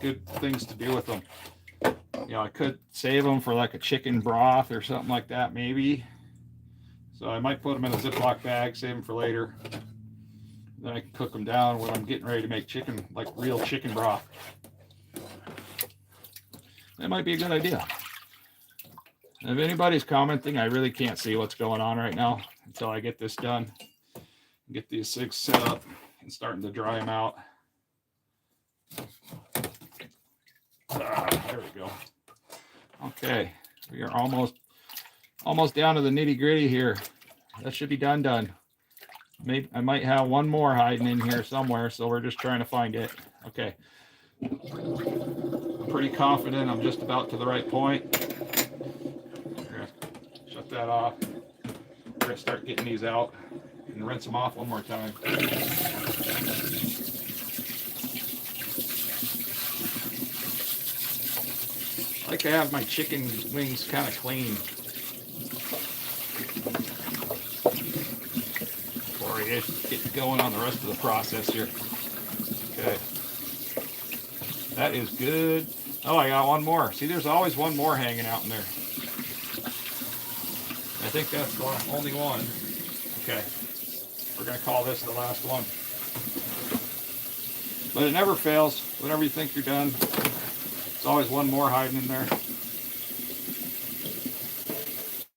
good things to do with them. You know, I could save them for like a chicken broth or something like that, maybe. So I might put them in a Ziploc bag, save them for later. Then I can cook them down when I'm getting ready to make chicken, like real chicken broth. That might be a good idea. If anybody's commenting, I really can't see what's going on right now until I get this done. Get these things set up and starting to dry them out. There we go. Okay, we are almost down to the nitty gritty here. That should be done. Maybe I might have one more hiding in here somewhere, so we're just trying to find it. Okay. I'm pretty confident I'm just about to the right point. We're gonna shut that off. We're gonna start getting these out and rinse them off one more time. I like to have my chicken wings kind of clean before I get going on the rest of the process here. Okay. That is good. Oh, I got one more. See, there's always one more hanging out in there. I think that's the only one. Okay. We're going to call this the last one. But it never fails. Whenever you think you're done, there's always one more hiding in there.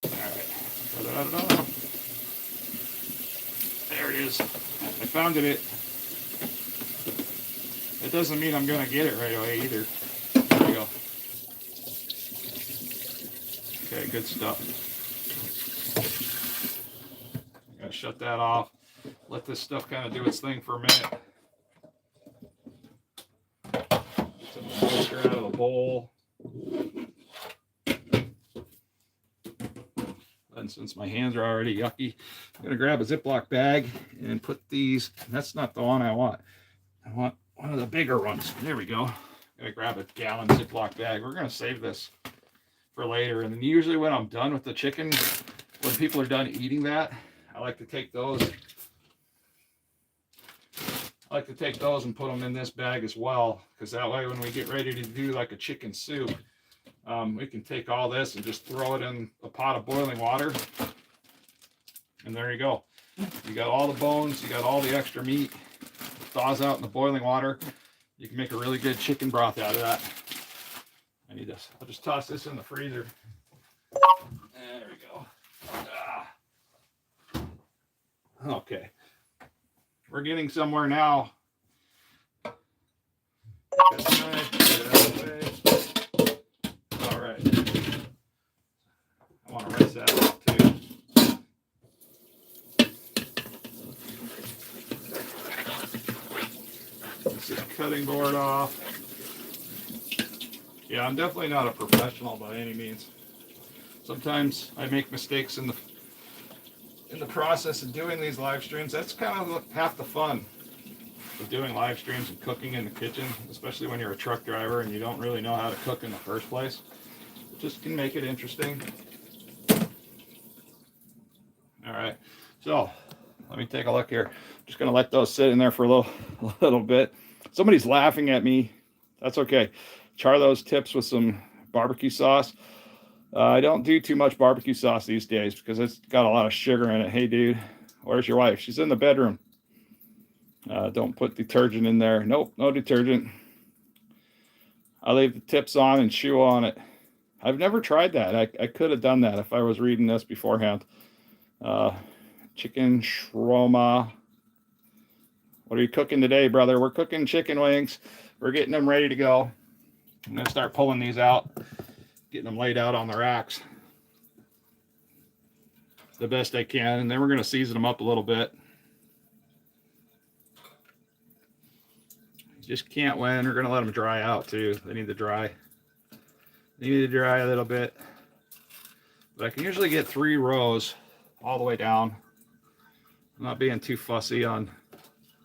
All right. There it is. I found it. It doesn't mean I'm going to get it right away either. There we go. Okay, good stuff. Gotta shut that off. Let this stuff kind of do its thing for a minute. Some moisture out of the bowl. And since my hands are already yucky, I'm gonna grab a Ziploc bag and put these. That's not the one I want. I want one of the bigger ones. There we go. I'm gonna grab a gallon Ziploc bag. We're gonna save this for later. And then usually when I'm done with the chicken, when people are done eating that, I like to take those. And put them in this bag as well, because that way when we get ready to do like a chicken soup, we can take all this and just throw it in a pot of boiling water. And there you go. You got all the bones, you got all the extra meat. It thaws out in the boiling water. You can make a really good chicken broth out of that. I need this. I'll just toss this in the freezer. There we go. Okay. We're getting somewhere now. All right. I want to rinse that off too. This is cutting board off. Yeah, I'm definitely not a professional by any means. Sometimes I make mistakes in the process of doing these live streams. That's kind of half the fun of doing live streams and cooking in the kitchen, especially when you're a truck driver and you don't really know how to cook in the first place. It just can make it interesting. All right, so let me take a look here. Just gonna let those sit in there for a little bit. Somebody's laughing at me. That's okay. Char those tips with some barbecue sauce. I don't do too much barbecue sauce these days because it's got a lot of sugar in it. Hey, dude, where's your wife? She's in the bedroom. Don't put detergent in there. Nope, no detergent. I leave the tips on and chew on it. I've never tried that. I could have done that if I was reading this beforehand. Chicken shawarma. What are you cooking today, brother? We're cooking chicken wings. We're getting them ready to go. I'm going to start pulling these out, getting them laid out on the racks the best I can, and then we're going to season them up a little bit. Just can't win. We're going to let them dry out too. They need to dry. They need to dry a little bit. But I can usually get 3 rows all the way down. I'm not being too fussy on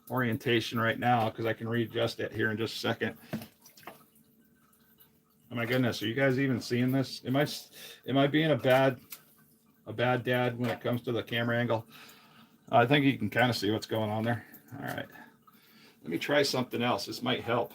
orientation right now because I can readjust it here in just a second. Oh my goodness, are you guys even seeing this? Am I being a bad dad when it comes to the camera angle? I think you can kind of see what's going on there. All right. Let me try something else. This might help.